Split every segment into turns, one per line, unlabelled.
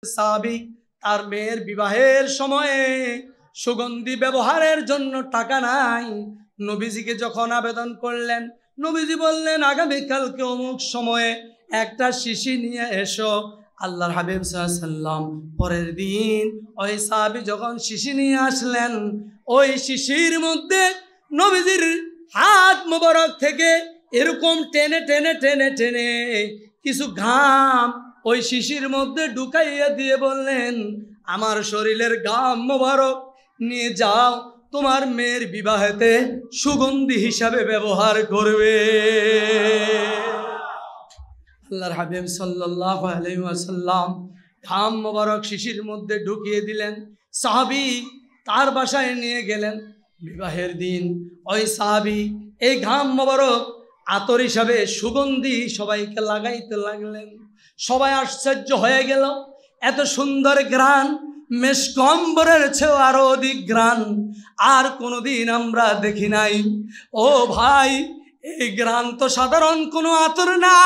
সাহাবী তার মেয়ের বিবাহের সময়ে সুগন্ধি ব্যবহারের জন্য টাকা নাই। নবীজিকে যখন আবেদন করলেন, নবীজি বললেন আগামীকালকে অমুক সময়ে একটা শিশি নিয়ে এসো। আল্লাহর হাবিব সাল্লাল্লাহু আলাইহি ওয়াসাল্লাম পরের দিন ওই সাহাবী যখন শিশি নিয়ে আসলেন, ওই শিশির মধ্যে নবীজির হাত মোবারক থেকে এরকম টেনে টেনে টেনে টেনে কিছু ঘাম ওই শিশির মধ্যে ঢুকাইয়া দিয়ে বললেন, আমার শরীরের ঘাম মোবারক নিয়ে যাও, তোমার মেয়ের বিবাহেতে সুগন্ধি হিসাবে ব্যবহার করবে। আল্লাহর হাবিব সাল্লাল্লাহু আলাইহি ওয়াসাল্লাম ঘাম মোবারক শিশির মধ্যে ঢুকিয়ে দিলেন। সাহাবী তার বাসায় নিয়ে গেলেন। বিবাহের দিন ওই সাহাবী এই ঘাম মোবারক আতর হিসাবে সুগন্ধি সবাইকে লাগাইতে লাগলেন। সবাই আশ্চর্য হয়ে গেল, এত সুন্দর ঘ্রাণ, মেশক অম্বরের চেয়েও আরো অধিক ঘ্রাণ আর কোনোদিন আমরা দেখি নাই। ও ভাই, এই ঘ্রাণ তো সাধারণ কোনো আতর না,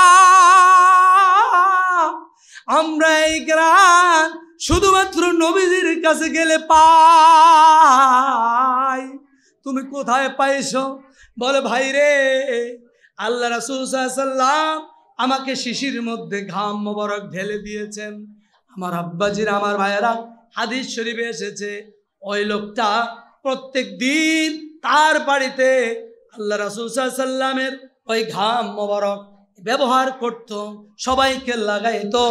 আমরা এই ঘ্রাণ শুধুমাত্র নবীজির কাছে গেলে পাই। তুমি কোথায় পাইছো? বলে, ভাই রে, আল্লাহ রাসূল সাল্লাল্লাহু আলাইহি ওয়াসাল্লাম আমাকে শিশির মধ্যে ঘাম মোবারক ঢেলে দিয়েছেন। আমার আব্বাজির, আমার ভাইয়েরা, হাদিস শরীফে এসেছে ওই লোকটা প্রত্যেক দিন তার বাড়িতে আল্লাহ রাসূল সাল্লাল্লাহু আলাইহি ওয়াসাল্লামের ওই ঘাম মোবারক ব্যবহার করত, সবাইকে লাগাইতো।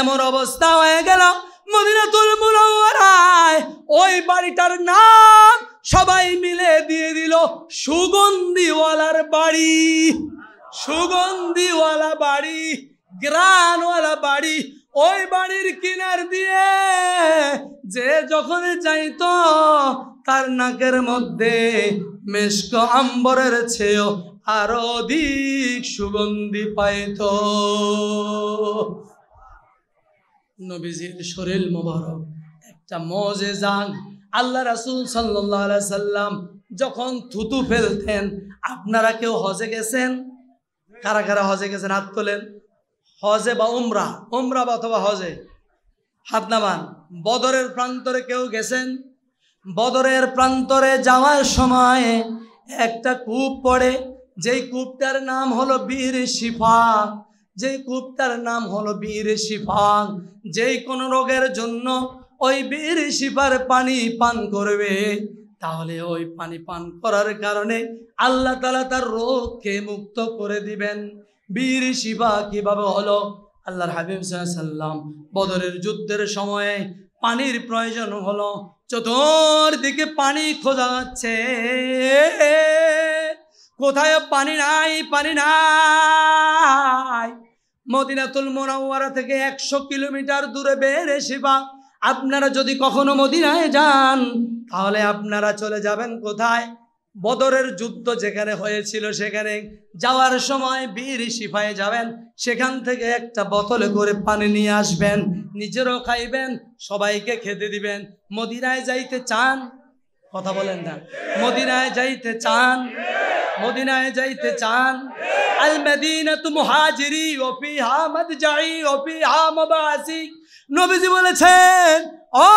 এমন অবস্থা হয়ে গেল মদিনাতুল মুনাওয়ারায় ওই বাড়িটার নাম সবাই মিলে দিয়ে দিল সুগন্ধিওয়ালার বাড়ি। সুগন্ধিওয়ালা বাড়ি, গ্রানওয়ালা বাড়ি। ওই বাড়ির কিনার দিয়ে যে যখন যাইতো তার নাকের মধ্যে মেশক আম্বরের চেয়েও আরো অধিক সুগন্ধি পাইত। নবীজির শরীর মোবারক একটা মুজিজা। আল্লাহ রাসূল সাল্লাল্লাহু আলাইহি সাল্লাম যখন থুতু ফেলতেন, আপনারা কেউ হজে গেছেন? কারা কারা হজে গেছেন? হাত তোলেন। হজে বা উমরা, উমরা অথবা হজে হাত নামান। বদরের প্রান্তরে কেউ গেছেন? বদরের প্রান্তরে যাওয়ার সময় একটা কূপ পড়ে, যেই কূপটার নাম হলো বীর শিফা। যেই কূপটার নাম হলো বীর শিফা। যেই কোনো রোগের জন্য ওই বীর শিফার পানি পান করবে, তাহলে ওই পানি পান করার কারণে আল্লাহ তাআলা তার রোগকে মুক্ত করে দিবেন। বীর শিফা কিভাবে হলো? আল্লাহর হাবিব সাল্লাল্লাহু আলাইহি ওয়াসাল্লাম বদরের যুদ্ধের সময়ে পানির প্রয়োজন হলো, চতুর্দিকে পানি খোঁজা যাচ্ছে, কোথায় পানি নাই, পানি নাই। মদিনাতুল মুনাওয়ারা থেকে 100 কিলোমিটার দূরে বীর শিফা। আপনারা যদি কখনো মদিনায় যান, তাহলে আপনারা চলে যাবেন কোথায়? বদরের যুদ্ধ যেখানে হয়েছিল সেখানে যাওয়ার সময় বীর শিফায় যাবেন, সেখান থেকে একটা বোতলে করে পানি নিয়ে আসবেন, নিজেরও খাইবেন, সবাইকে খেতে দিবেন। মদিনায় যাইতে চান? কথা বলেন না। মদিনায় যাইতে চান? মদিনায় যাইতে চান? আল মদিনাতু মুহাজিরি ওয়া ফিহা মাদজাই ওয়া ফিহা মাবাসি। নবীজি বলেছেন, ও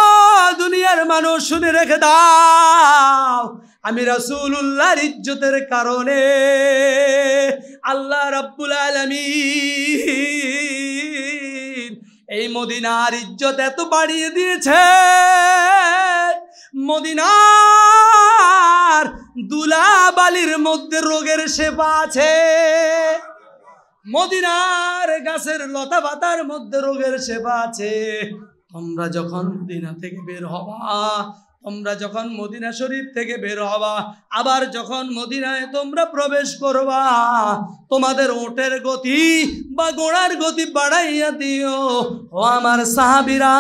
দুনিয়ার মানুষ শুনে রেখে দাও, আমি রাসূলুল্লাহর ইজ্জতের কারণে আল্লাহ রাব্বুল আলামিন এই মদিনার ইজ্জত এত বাড়িয়ে দিয়েছে, মদিনার দুলাবালির মধ্যে রোগের সেবা আছে, মদিনার গাছের লতা পাতার মধ্যে রোগের সেবা আছে। তোমরা যখন মদিনা থেকে বের হবা, তোমরা যখন মদিনা শরীফ থেকে বের হবা, আবার যখন মদিনায় তোমরা প্রবেশ করবা, তোমাদের ওটের গতি বা ঘোড়ার গতি বাড়াইয়া দিও। ও আমার সাহাবীরা,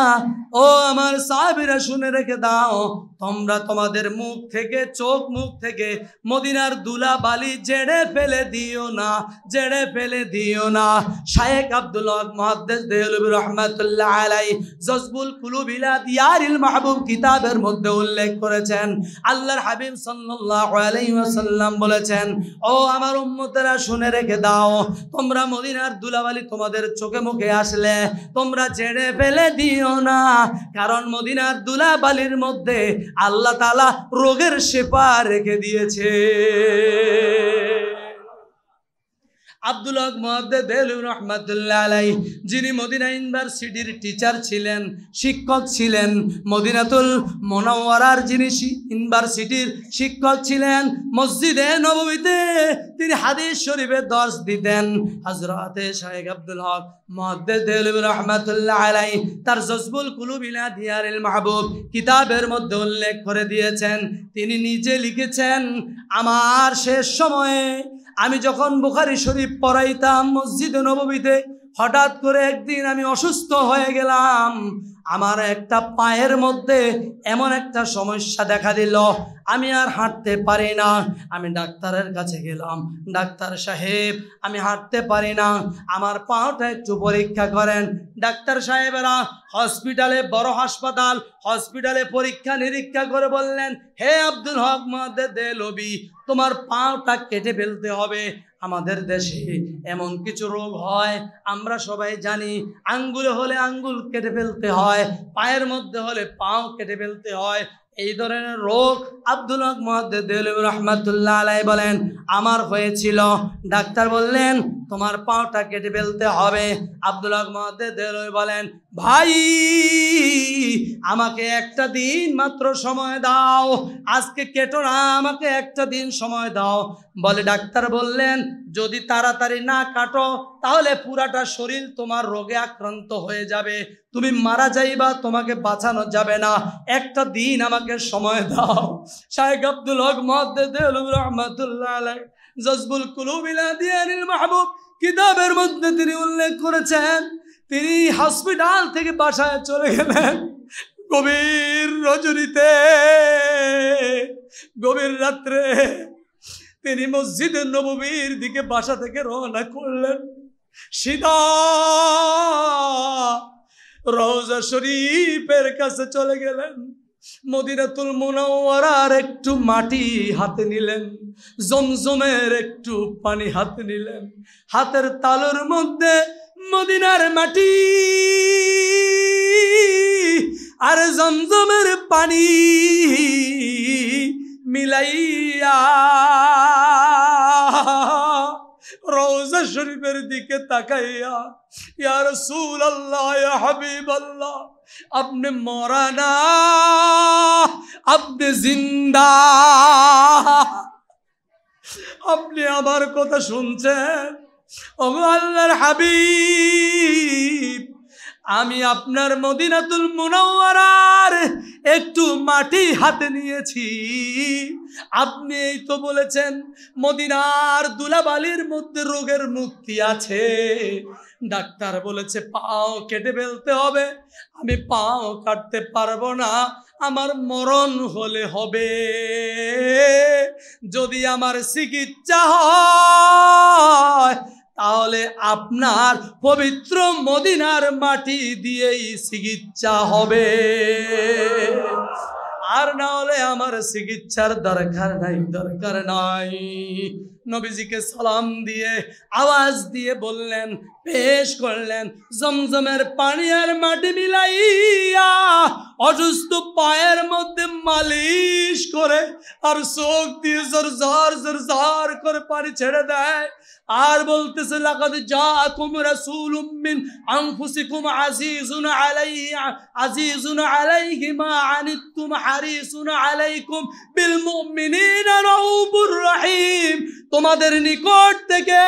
ও আমার সাহাবীরা শুনে রেখে দাও, তোমরা তোমাদের মুখ থেকে চোখ মুখ থেকে মদিনার দুলা বালি জেড়ে ফেলে দিও না, জেড়ে ফেলে দিও না। শায়েখ আব্দুল হক মুহাদ্দিস দেহলভী রাহমাতুল্লাহ আলাইহি জজবুল কুলুব ইলা দিয়ারিল মাহবুব কিতাবের মধ্যে উল্লেখ করেছেন, আল্লাহর হাবিব সাল্লাল্লাহু আলাইহি ওয়াসাল্লাম বলেছেন, ও আমার উম্মতেরা শুনে রেখে দাও, তোমরা মদিনার দুলাবালি তোমাদের চোখে মুখে আসলে তোমরা ঝেড়ে ফেলে দিও না, কারণ মদিনার দুলাবালির মধ্যে আল্লাহ তাআলা রোগের শিফা রেখে দিয়েছে। আব্দুল হক মুহাদ্দিস দেহলভী রাহমাতুল্লাহ আলাইহি যিনি মদিনা ইউনিভার্সিটির টিচার ছিলেন, শিক্ষক ছিলেন, মদিনাতুল মুনাওয়ারার যিনি ইউনিভার্সিটির শিক্ষক ছিলেন, মসজিদে নববীতে তিনি হাদিস শরীফের দর্শ দিতেন। হযরতে শায়েখ আব্দুল হক মুহাদ্দিস দেহলভী রাহমাতুল্লাহ আলাইহি তার জজবুল কুলুব ইলা দিয়ারিল মাহবুব কিতাবের মধ্যে উল্লেখ করে দিয়েছেন, তিনি নিজে লিখেছেন, আমার শেষ সময়ে আমি যখন বুখারী শরীফ পড়াইতাম মসজিদে নববীতে, হঠাৎ করে একদিন আমি অসুস্থ হয়ে গেলাম। আমার একটা পায়ের মধ্যে এমন একটা সমস্যা দেখা দিল, আমি আর হাঁটতে পারি না। আমি ডাক্তারের কাছে গেলাম, ডাক্তার সাহেব আমি হাঁটতে পারি না, আমার পাটা একটু পরীক্ষা করেন। ডাক্তার সাহেবেরা হসপিটালে, বড় হাসপাতাল, হসপিটালে পরীক্ষা নিরীক্ষা করে বললেন, হে আব্দুল হক মুহাদ্দিস দেহলভী, তোমার পাটা কেটে ফেলতে হবে। আমাদের দেশে এমন কিছু রোগ হয় আমরা সবাই জানি, আঙ্গুলে হলে আঙ্গুল কেটে ফেলতে হয়, পায়ের মধ্যে হলে পাও কেটে ফেলতে হয়। এই ধরনের রোগ আব্দুল হক মুহাদ্দিস দেহলভী রাহমাতুল্লাহ আলাইহি বলেন আমার হয়েছিল। ডাক্তার বললেন তোমার পাটা কেটে ফেলতে হবে। আব্দুল হক মুহাদ্দিস দেহলভী বলেন, ভাই আমাকে একটা দিন মাত্র সময় দাও, আজকে কেটো না, আমাকে একটা দিন সময় দাও। বলে ডাক্তার বললেন, যদি তাড়াতাড়ি না কাটো তাহলে পুরাটা শরীর তোমার রোগে আক্রান্ত হয়ে যাবে, তুমি মারা যাইবা, তোমাকে বাঁচানো যাবে না, একটা দিন আমাকে সময় দাও। শায়েখ আব্দুল হক মুহাদ্দিস দেহলভী রাহমাতুল্লাহ আলাইহি জজবুল কুলুব ইলা দিয়ারিল মাহবুব কিতাবের মধ্যে তিনি উল্লেখ করেছেন, তিনি হসপিটাল থেকে বাসায় চলে গেলেন গভীর রজনীতে, গভীর রাত্রে তিনি মসজিদে নববীর দিকে বাসা থেকে রওনা করলেন। সিধা রওজা শরীফের কাছে চলে গেলেন, মদিনাতুল মুনাওয়ারার একটু মাটি হাতে নিলেন, জমজমের একটু পানি হাতে নিলেন, হাতের তালুর মধ্যে মদিনার মাটি আর জমজমের পানি মিলাইয়া রওজা শরীফের দিকে তাকাইয়া, ইয়া রাসূলুল্লাহ, ইয়া হাবিবাল্লাহ, আপনি মরা না, আপনি জিন্দা, আপনি আমার কথা শুনছেন। ওগো আল্লাহর হাবিব, আমি আপনার মদিনাতুল মুনাওয়ারার একটু মাটি হাতে নিয়েছি, আপনি এই তো বলেছেন মদিনার দুলাবালির মধ্যে রোগের মুক্তি আছে। ডাক্তার বলেছে পাও কেটে ফেলতে হবে, আমি পাও কাটতে পারবো না, আমার মরণ হলে হবে। যদি আমার চিকিৎসা হয় তাহলে আপনার পবিত্র মদিনার মাটি দিয়েই চিকিৎসা হবে, আর না হলে আমার চিকিৎসার দরকার নাই, দরকার নাই। নবীজিকে সালাম দিয়ে আওয়াজ দিয়ে বললেন, পেশ করলেন জমজমের পানি আর মাটি মিলাইয়া অসুস্থ পায়ের মধ্যে মালিশ করে আর চোখ দিয়ে জোর জোর জোর জোর করে পানি ছেড়ে দেয়, আর বলতেছে লাকাদ জাআকুম রাসূলুম মিন আনফুসিকুম আজিজুন আলাইহি মা আনিতুম হারিসুন আলাইকুম বিল মুমিনিনা রাউফুর রহিম। তোমাদের নিকট থেকে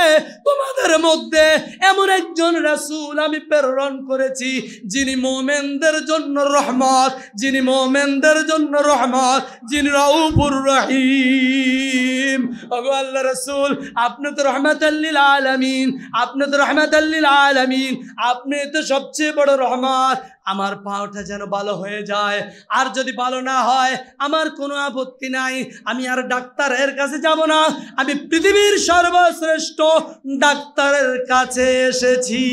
তোমাদের মধ্যে এমন একজন রাসূল আমি প্রেরণ করেছি যিনি মুমিনদের জন্য রহমত, রহমত, যিনি মুমিনদের জন্য রহমত, যিনি রাউফুর রহিম। ওগো আল্লাহ রাসূল, আপনি তো রহমাতাল লিল আলামিন, আপনি তো রহমাতাল লিল আলামিন, আপনি তো সবচেয়ে বড় রহমত। আমার পাওটা যেন ভালো হয়ে যায়, আর যদি ভালো না হয় আমার কোনো আপত্তি নাই, আমি আর ডাক্তারের কাছে যাব না, আমি পৃথিবীর সর্বশ্রেষ্ঠ ডাক্তারের কাছে এসেছি।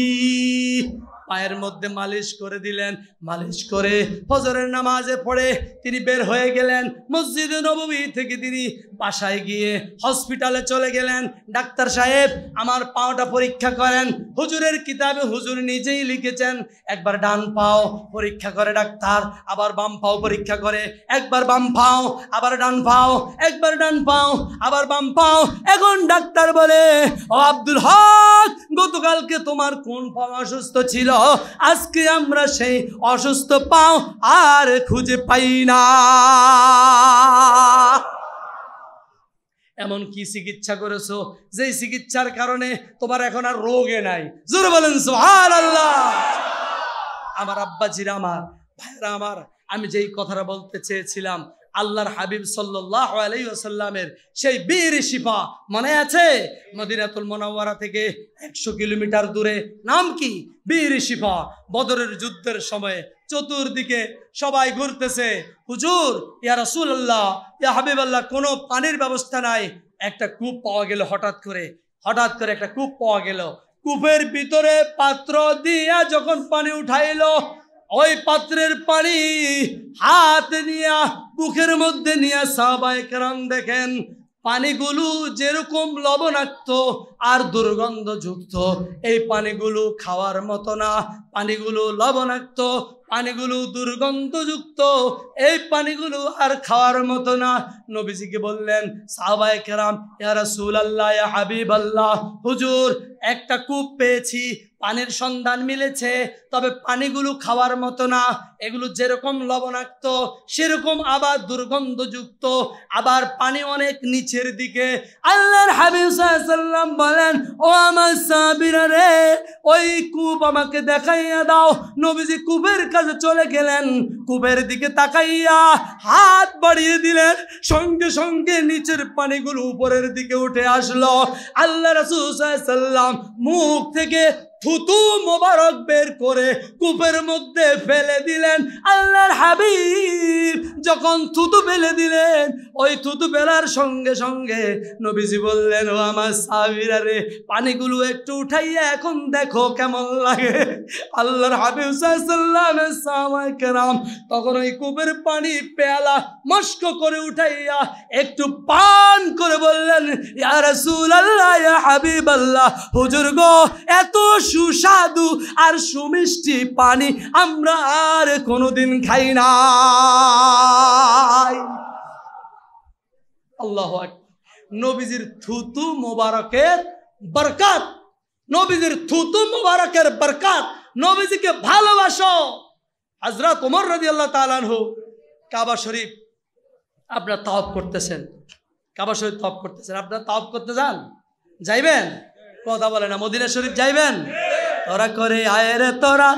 পায়ের মধ্যে মালিশ করে দিলেন, মালিশ করে ফজরের নামাজে পড়ে তিনি বের হয়ে গেলেন। মসজিদে নববী থেকে তিনি বাসায় গিয়ে হসপিটালে চলে গেলেন। ডাক্তার সাহেব আমার পাওটা পরীক্ষা করেন। হুজুরের কিতাবে হুজুর নিজেই লিখেছেন, একবার ডান পাও পরীক্ষা করে ডাক্তার, আবার বাম পাও পরীক্ষা করে, একবার বাম পাও আবার ডান পাও, একবার ডান পাও আবার বাম পাও। এখন ডাক্তার বলে, ও আব্দুল হক, গতকালকে তোমার কোন পাও অসুস্থ ছিল, আজকে আমরা সেই অসুস্থ পাও আর খুঁজে পাই না। এমন কি চিকিৎসা করেছো যেই চিকিৎসার কারণে তোমার এখন আর রোগে নাই? জোরে বলেন সুবহানাল্লাহ। আমার আব্বাজিরা, আমার ভাইরা আমার, আমি যেই কথাটা বলতে চেয়েছিলাম, আল্লাহর হাবিব সাল্লাল্লাহু আলাইহি ওয়াসাল্লামের সেই বীর শিফা মনে আছে? মদিনাতুল মুনাওয়ারা থেকে 100 কিলোমিটার দূরে, নাম কি? বীর শিফা। বদরের যুদ্ধের সময় চতুর্দিকে সবাই ঘুরতেছে, হুজুর, ইয়া রাসূলুল্লাহ, ইয়া হাবিবাল্লাহ, কোনো পানির ব্যবস্থা নাই। একটা কূপ পাওয়া গেল, হঠাৎ করে একটা কূপ পাওয়া গেল। কূপের ভিতরে পাত্র দিয়া যখন পানি উঠাইলো, ওই পাত্রের পানি হাত নিয়া মুখের মধ্যে নিয়ে সাহাবায়ে কেরাম দেখেন পানিগুলো যেরকম লবণাক্ত আর দুর্গন্ধযুক্ত, এই পানিগুলো খাওয়ার মতো না, পানিগুলো লবণাক্ত, পানিগুলো দুর্গন্ধযুক্ত, এই পানিগুলো আর খাওয়ার মতো না। নবীজিকে বললেন সাহাবায়ে কেরাম, ইয়া রাসূলুল্লাহ, ইয়া হাবিবাল্লাহ, হুজুর, একটা কূপ পেয়েছি, পানির সন্ধান মিলেছে, তবে পানিগুলো খাওয়ার মতো না, এগুলো যেরকম লবণাক্ত সেরকম আবার দুর্গন্ধযুক্ত, আবার পানি অনেক নিচের দিকে। আল্লাহর হাবিব সাল্লাল্লাহু আলাইহি ওয়াসাল্লাম বলেন, ও আমার সাহাবীরা রে, ওই কূপ আমাকে দেখাইয়া দাও। নবীজি কূপের কাছে চলে গেলেন, কূপের দিকে তাকাইয়া হাত বাড়িয়ে দিলেন, সঙ্গে সঙ্গে নিচের পানিগুলো উপরের দিকে উঠে আসলো। আল্লাহ রাসূল সাল্লাল্লাহু আলাইহি ওয়াসাল্লাম মুখ থেকে থুতু মোবারক বের করে কূপের মধ্যে ফেলে দিলেন। আল্লাহর হাবিব যখন থুতু ফেলে দিলেন, ওই থুতু ফেলার সঙ্গে সঙ্গে নবীজি বললেন, ও আমার সাহাবীরা রে, পানিগুলো একটু উঠাইয়া এখন দেখো কেমন লাগে। আল্লাহর হাবিব সাল্লাল্লাহু আলাইহি সাহাবায়ে কেরাম তখন ওই কূপের পানি পেয়ালা মস্ক করে উঠাইয়া একটু পান করে বললেন, ইয়া রাসূলুল্লাহ, ইয়া হাবিবাল্লাহ, হুজুর গো, এত সুস্বাদু আর সুমিষ্টি পানি আমরা আর কোনোদিন খাই নাই। আল্লাহু আকবার। নবীজির থুতু মোবারকের বরকত, নবীজির থুতু মোবারকের বরকত। নবীজিকে ভালোবাসো। হযরত ওমর রাদিয়াল্লাহু তাআলা আনহু কাবা শরীফ আপনারা তাওয়াফ করতেছেন, কাবা শরীফ তাওয়াফ করতেছেন, আপনারা তাওয়াফ করতে যান, যাইবেন? কথা বলে না, মদিনা শরীফ যাইবেন? তোরা করে আয় রে তোরা,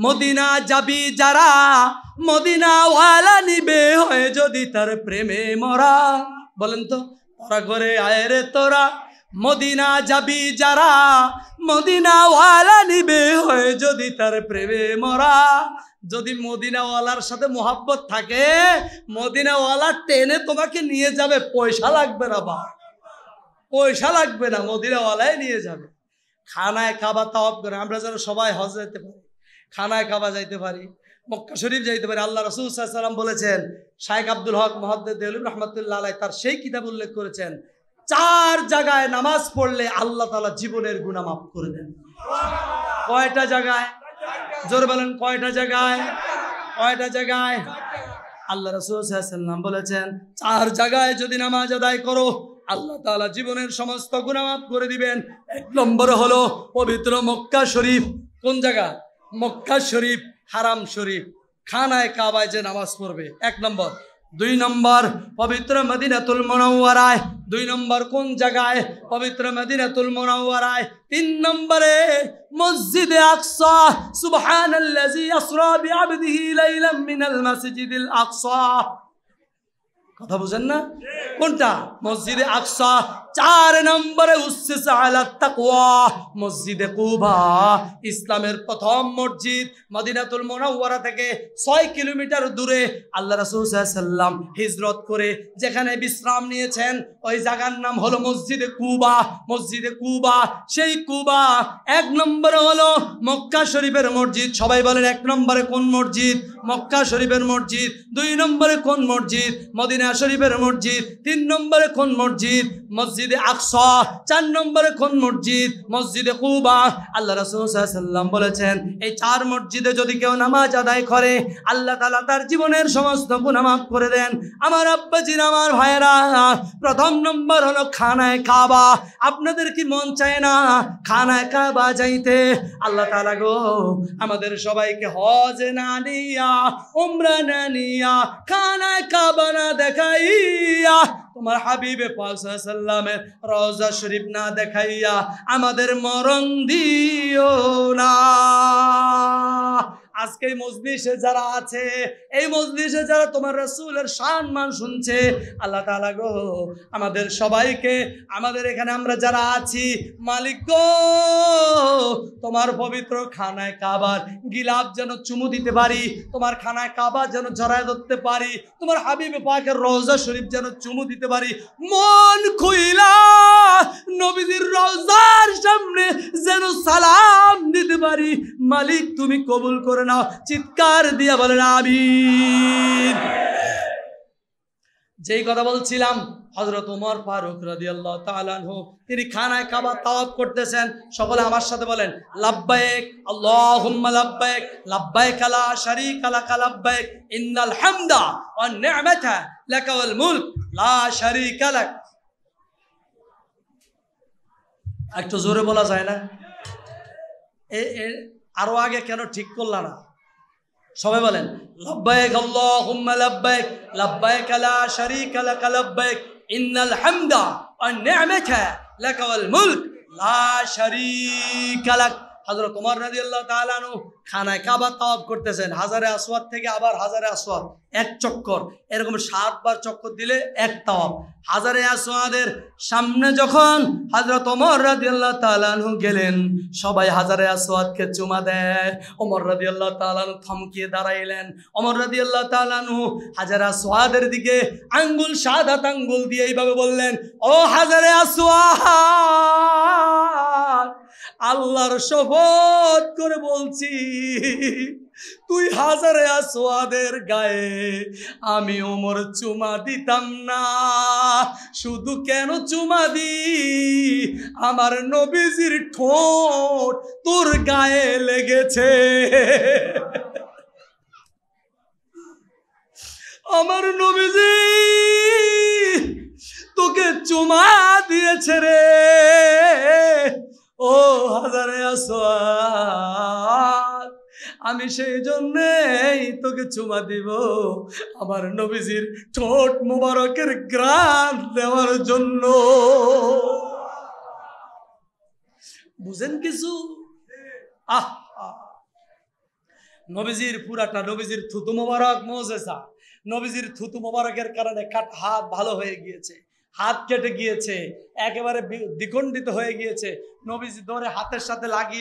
মদিনা যাবি যারা, মদিনা ওয়ালা নিবে হয় যদি তার প্রেমে মরা। বলেন তো, তোরা করে আয় রে তোরা, মদিনা যাবি যারা, মদিনা ওয়ালা নিবে হয় যদি তার প্রেমে মরা। যদি মদিনাওয়ালার সাথে মোহাব্বত থাকে, মদিনাওয়ালা টেনে তোমাকে নিয়ে যাবে, পয়সা লাগবে না, বা পয়সা লাগবে না, মদিনাওয়ালাই নিয়ে যাবে। খানায় কাবা তাওয়াফ করে আমরা যেন সবাই হজ যেতে পারি, খানায় কাবা যাইতে পারি, মক্কা শরীফ যাইতে পারি। আল্লাহ রাসূল সাল্লাল্লাহু আলাইহি ওয়াসাল্লাম বলেছেন, শাইখ আব্দুল হক মুহাদ্দিস দেহলভী রাহমাতুল্লাহ আলাইহি তার সেই কিতাব উল্লেখ করেছেন, 4 জায়গায় নামাজ পড়লে আল্লাহ তাআলা জীবনের গুনাহ মাফ করে দেন। কয়টা জায়গায়? জোরে বলেন, কয়টা জায়গায়? কয়টা জায়গায়? আল্লাহ রাসূল সাল্লাল্লাহু আলাইহি ওয়াসাল্লাম বলেছেন, 4 জায়গায় যদি নামাজ আদায় করো আল্লাহ তাআলা জীবনের সমস্ত গুনাহ মাফ করে দিবেন। 1 নম্বর হলো পবিত্র মক্কা শরীফ। কোন জায়গা? মক্কা শরীফ, হারাম শরীফ, খানায় কাবায় যে নামাজ পড়বে, 1 নম্বর। 2 নম্বর পবিত্র মদিনাতুল মুনাওয়ারায় 2 নম্বর কোন জায়গায়? পবিত্র মদিনাতুল মুনাওয়ারায়। 3 নম্বরে মসজিদে আকসা। সুবহানাল্লাযী আসরা বিআবদিহি লাইলাম মিনাল মাসজিদিল আকসা। কথা বুঝেন না? কোনটা? মসজিদে আকসা। 4 নম্বরে উসসিসা আলা তাকওয়া, মসজিদে কুবা। ইসলামের প্রথম মসজিদ মদিনাতুল মুনাওয়ারা থেকে 6 কিলোমিটার দূরে আল্লাহ রাসূল সাল্লাল্লাহু আলাইহি ওয়াসাল্লাম হিজরত করে যেখানে বিশ্রাম নিয়েছেন ওই জায়গার নাম হলো মসজিদে কুবা। মসজিদে কুবা, সেই কুবা 1 নম্বরে হলো মক্কা শরীফের মসজিদ। সবাই বলেন 1 নম্বরে কোন মসজিদ? মক্কা শরীফের মসজিদ। 2 নম্বরে কোন মসজিদ? মদিনা শরীফের মসজিদ। 3 নম্বরে কোন মসজিদ? মসজিদে আকসা। 4 নম্বরে কোন মসজিদ? মসজিদে কুবা। আল্লাহ রাসূল সাল্লাল্লাহু আলাইহি ওয়াসাল্লাম বলেছেন এই 4 মসজিদে যদি কেউ নামাজ আদায় করে আল্লাহ তাআলা তার জীবনের সমস্ত গুনাহ মাফ করে দেন। আমার আব্বাজির, আমার ভাইয়েরা, প্রথম নম্বর হলো খানায়ে কাবা। আপনাদের কি মন চায় না খানায়ে কাবা যাইতে? আল্লাহ তাআলা গো আমাদের সবাইকে হজ না নিয়া, উমরা না নিয়া, খানায়ে কাবা না দেখাইয়া, তোমার হাবিবে পাক সাল্লাল্লাহু আলাইহি ওয়াসাল্লামের রওজা শরীফ না দেখাইয়া আমাদের মরণ দিও না। আজকে এই মজলিসে যারা আছে, এই মজলিসে যারা তোমার রাসূলের সম্মান শুনছে, আল্লাহ তাআলা গো আমাদের সবাইকে, আমাদের এখানে আমরা যারা আছি, মালিক গো তোমার পবিত্র খানায়ে কাবার গিলাফ যেন চুমু দিতে পারি, তোমার খানায়ে কাবা যেন জড়ায় ধরতে পারি, তোমার হাবিবে পাকের রওজা শরীফ যেন চুমু দিতে পারি, মন খুইলা নবীজির রওজার সামনে যেন সালাম দিতে পারি। মালিক তুমি কবুল করে নাও। চিৎকার দিয়া বলেন আমিন। যেই কথা বলছিলাম, হযরত ওমর ফারুক রাদিয়াল্লাহু তাআলা আনহু তিনি খানায়ে কাবা তাওয়াফ করতেছেন। সকলে আমার সাথে বলেন লাব্বাইক আল্লাহুম্মা লাব্বাইক, লাব্বাইক লা শারীকা লাকা লাব্বাইক, ইন্নাল হামদা ওয়ান নি'মাতা লাকা ওয়াল মুলক লা শারীকা লাক। একটু জোরে বলা যায় না? আরো আগে কেন ঠিক করলা না? সবাই বলেন লাব্বাইক আল্লাহুম্মা লাব্বাইক, লাব্বাইক লা শারীকা লাকা লাব্বাইক, ইন্নাল হামদা ওয়ান নি'মাতা লাকা ওয়াল মুলক লা শারীকা লাক। হযরত ওমর রাদিয়াল্লাহু তাআলা আনহু খানায়ে কাবা তাওয়াফ করতেছেন। হাজারে আসওয়াদ থেকে আবার হাজারে আসওয়াদ 1 চক্কর, এরকম 7 বার চক্কর দিলে 1 তাওয়াফ। হাজারে আসওয়াদের সামনে যখন হযরত ওমর রাদিয়াল্লাহু তাআলা আনহু গেলেন, সবাই হাজারে আসওয়াদকে চুমা দেয়। ওমর রাদিয়াল্লাহু তাআলা আনহু থমকে দাঁড়াইলেন। ওমর রাদিয়াল্লাহু তাআলা আনহু হাজারে আসওয়াদের দিকে আঙ্গুল, সাদাত আঙ্গুল দিয়ে এইভাবে বললেন, ও হাজারে আসওয়াদ, আল্লাহর শপথ করে বলছি তুই হাজারে আসওয়াদের গায়ে আমি ওমর চুমা দিতাম না। শুধু কেন চুমা দি, আমার নবীজির ঠোঁট তোর গায়ে লেগেছে। আমার নবীজি তোকে চুমা দিয়েছে রে। ও হাজারে আসওয়াদ, আমি সেই জন্যই তোকে চুমা দিব, আমার নবীজির ঠোঁট মুবারকের ঘ্রাণ দেওয়ার জন্য। বুঝেন কিছু? নবীজির পুরাটা, নবীজির থুতু মোবারক মুজিজা। নবীজির থুতু মোবারকের কারণে হাত ভালো হয়ে গিয়েছে, হাত কেটে গিয়েছে, একেবারে দ্বিখণ্ডিত হয়ে গিয়েছে। নবীজি ধরে হাতের সাথে লাগিয়ে